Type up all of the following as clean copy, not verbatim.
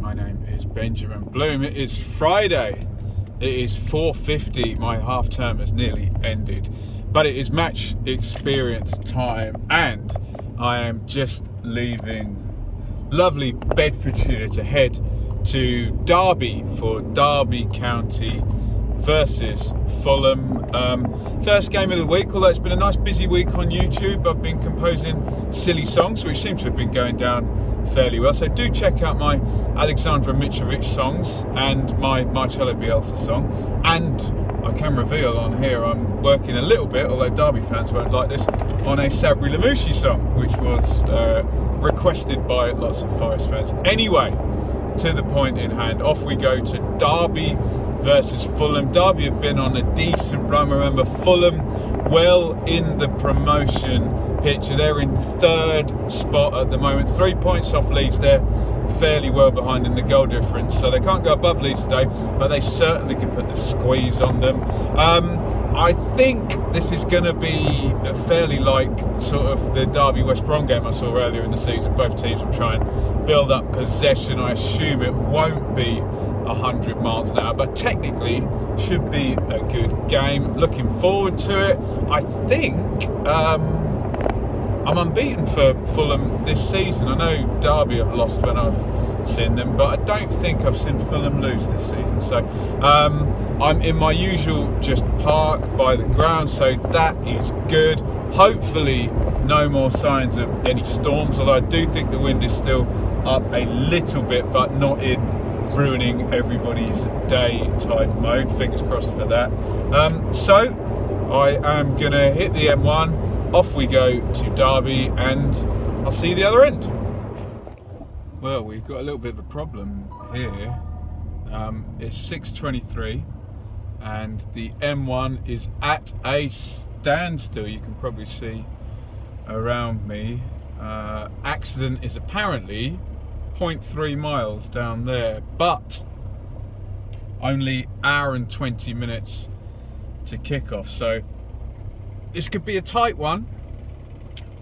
My name is Benjamin Bloom. It is Friday. It is 4:50. My half term has nearly ended, but it is match experience time, and I am just leaving lovely Bedfordshire to head to Derby for Derby County versus Fulham. First game of the week, although it's been a nice busy week on YouTube. I've been composing silly songs, which seem to have been going down fairly well. So do check out my Alexandra Mitrovic songs and my Marcelo Bielsa song. And I can reveal on here I'm working a little bit, although Derby fans won't like this, on a Sabri Lamouchi song, which was requested by lots of Forest fans. Anyway, to the point in hand, off we go to Derby versus Fulham. Derby have been on a decent run. Remember, Fulham well in the promotion picture. They're in third spot at the moment, 3 points off Leeds. They're fairly well behind in the goal difference, so they can't go above Leeds today, but they certainly can put the squeeze on them. I think this is going to be fairly like sort of the Derby West Brom game I saw earlier in the season. Both teams will try and build up possession. I assume it won't be 100 miles an hour, but technically should be a good game. Looking forward to it. I think I'm unbeaten for Fulham this season. I know Derby have lost when I've seen them, but I don't think I've seen Fulham lose this season. So I'm in my usual just park by the ground, so that is good. Hopefully no more signs of any storms, although I do think the wind is still up a little bit, but not in ruining everybody's day type mode. Fingers crossed for that. So I am gonna hit the M1. Off we go to Derby, and I'll see you the other end. Well, we've got a little bit of a problem here. It's 6:23 and the M1 is at a standstill. You can probably see around me. Accident is apparently 0.3 miles down there, but only hour and 20 minutes to kick off, so this could be a tight one.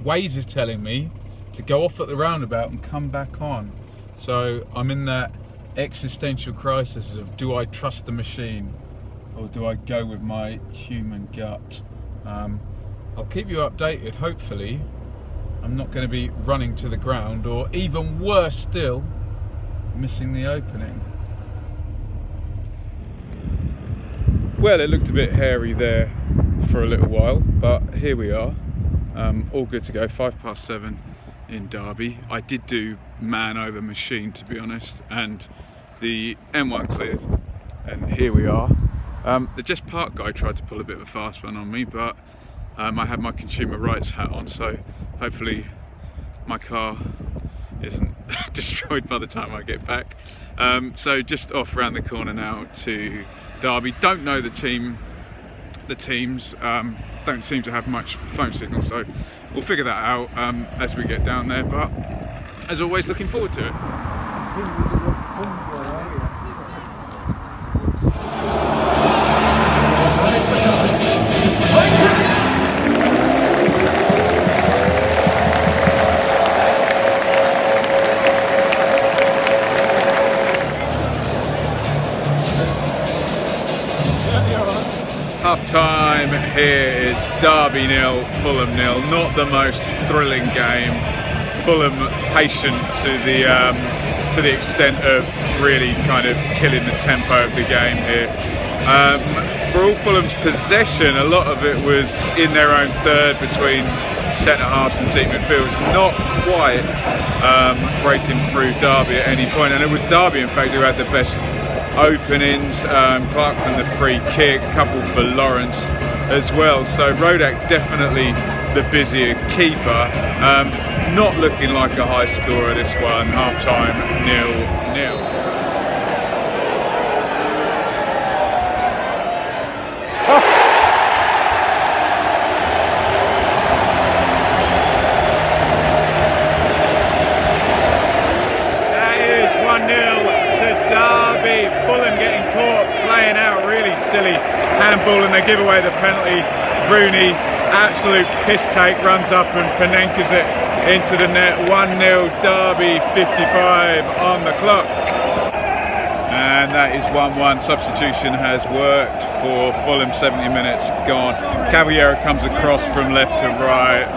Waze is telling me to go off at the roundabout and come back on. So I'm in that existential crisis of, do I trust the machine or do I go with my human gut? I'll keep you updated. Hopefully I'm not going to be running to the ground, or even worse still, missing the opening. Well, it looked a bit hairy there for a little while, but here we are, all good to go. 7:05 in Derby. I did do man over machine, to be honest, and the M1 cleared, and here we are. The Just Park guy tried to pull a bit of a fast one on me, but I had my consumer rights hat on, so hopefully my car isn't destroyed by the time I get back. So just off around the corner now to Derby. Don't know the teams, don't seem to have much phone signal, so we'll figure that out as we get down there, but as always, looking forward to it. Half time here is Derby 0, Fulham 0. Not the most thrilling game. Fulham patient to the extent of really kind of killing the tempo of the game here. For all Fulham's possession, a lot of it was in their own third between centre halves and deep midfield. Not quite breaking through Derby at any point, and it was Derby in fact who had the best openings. Clark from the free kick, a couple for Lawrence as well. So Rodak definitely the busier keeper. Not looking like a high scorer this one. Half time 0-0. Fulham getting caught playing out really silly handball, and they give away the penalty. Rooney, absolute piss take, runs up and panenkas it into the net. 1-0 Derby, 55 on the clock. that is 1-1. Substitution has worked for Fulham. 70 minutes gone. Caballero comes across from left to right.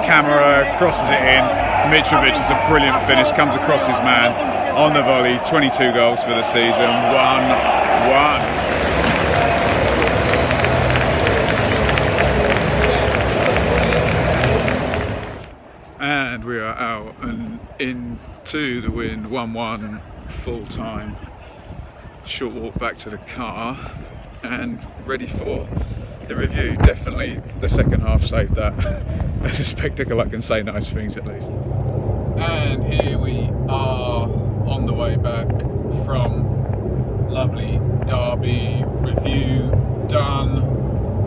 Camera crosses it in. Mitrovic is a brilliant finish. Comes across his man on the volley. 22 goals for the season. 1-1. And we are out and into the wind. 1-1 full time. Short walk back to the car and ready for the review. Definitely the second half saved that as a spectacle. I can say nice things at least. And here we are on the way back from lovely Derby. Review done,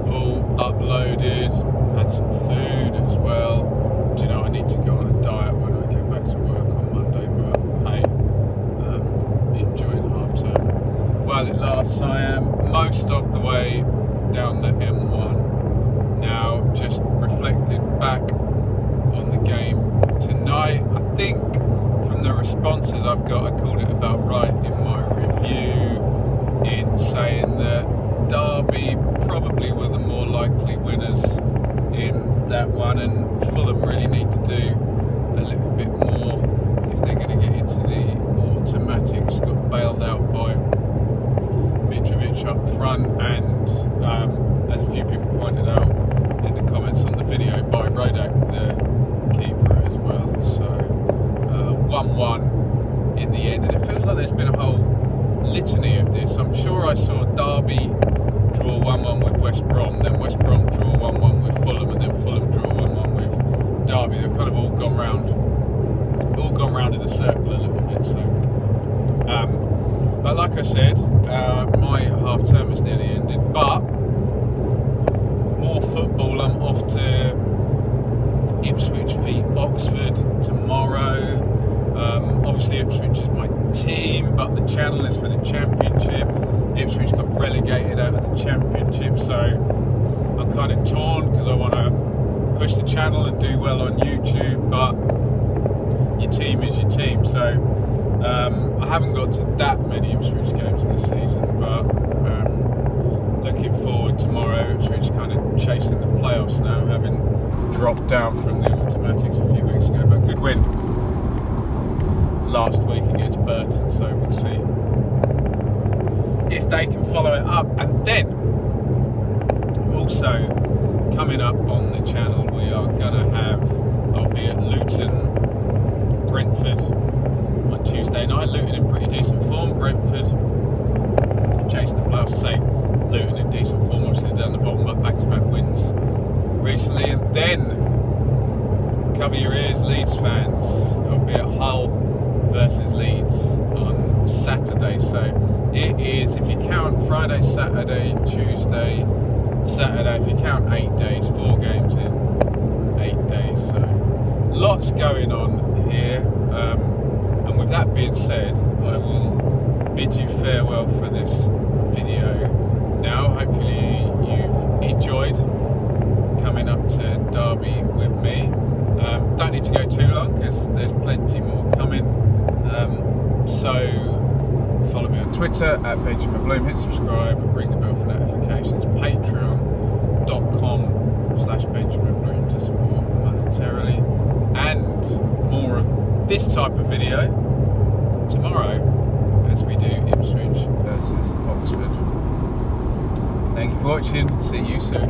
all uploaded, had some food as well. Do you know, I need to go on a diet when I get back to work on Monday, but hey, enjoying half term while it lasts. I am most of the way down the M1 now, just reflecting back on the game tonight. I think from the responses I've got, I called it about right in my review in saying that Derby probably were the more likely winners in that one, and Fulham really need to do a little bit more if they're going to get into the automatics. Got bailed out by Mitrovic up front, and as a few people pointed out in the comments on the video, by Rodak, the keeper as well. So 1-1 in the end, and it feels like there's been a whole litany of this. I'm sure I saw Derby draw 1-1 with West Brom, then West Brom draw 1-1 with Fulham, and then Fulham draw 1-1 with Derby. They've kind of all gone round in a circle a little bit. So, but like I said, my half term has nearly ended. But more football. I'm off to Ipswich v Oxford tomorrow. Obviously Ipswich is my team, but the channel is for the Championship. Ipswich got relegated out of the Championship, so I'm kind of torn because I want to push the channel and do well on YouTube, but your team is your team. So I haven't got to that many Ipswich games this season, but looking forward tomorrow. Ipswich kind of chasing the playoffs now, having dropped down from the automatics a few weeks ago, but good win last week against Burton, so we'll see if they can follow it up. And then also coming up on the channel, we are gonna have, I'll be at Luton Brentford on Tuesday night. Luton in pretty decent form, Brentford chasing the playoffs. Say Luton in decent form, obviously down the bottom, but back-to-back wins recently. And then cover your ears, Leeds fans, I'll be at Hull versus Leeds on Saturday. So it is, if you count Friday, Saturday, Tuesday, Saturday, if you count 8 days, 4 games in 8 days. So lots going on here. And with that being said, I will bid you farewell for this video now. Hopefully you've enjoyed coming up to Derby with me. Don't need to go too long because there's plenty more coming. So follow me on Twitter at Benjamin Bloom, hit subscribe and ring the bell for notifications. Patreon.com/Benjamin Bloom to support monetarily, and more of this type of video tomorrow as we do Ipswich versus Oxford. Thank you for watching, see you soon.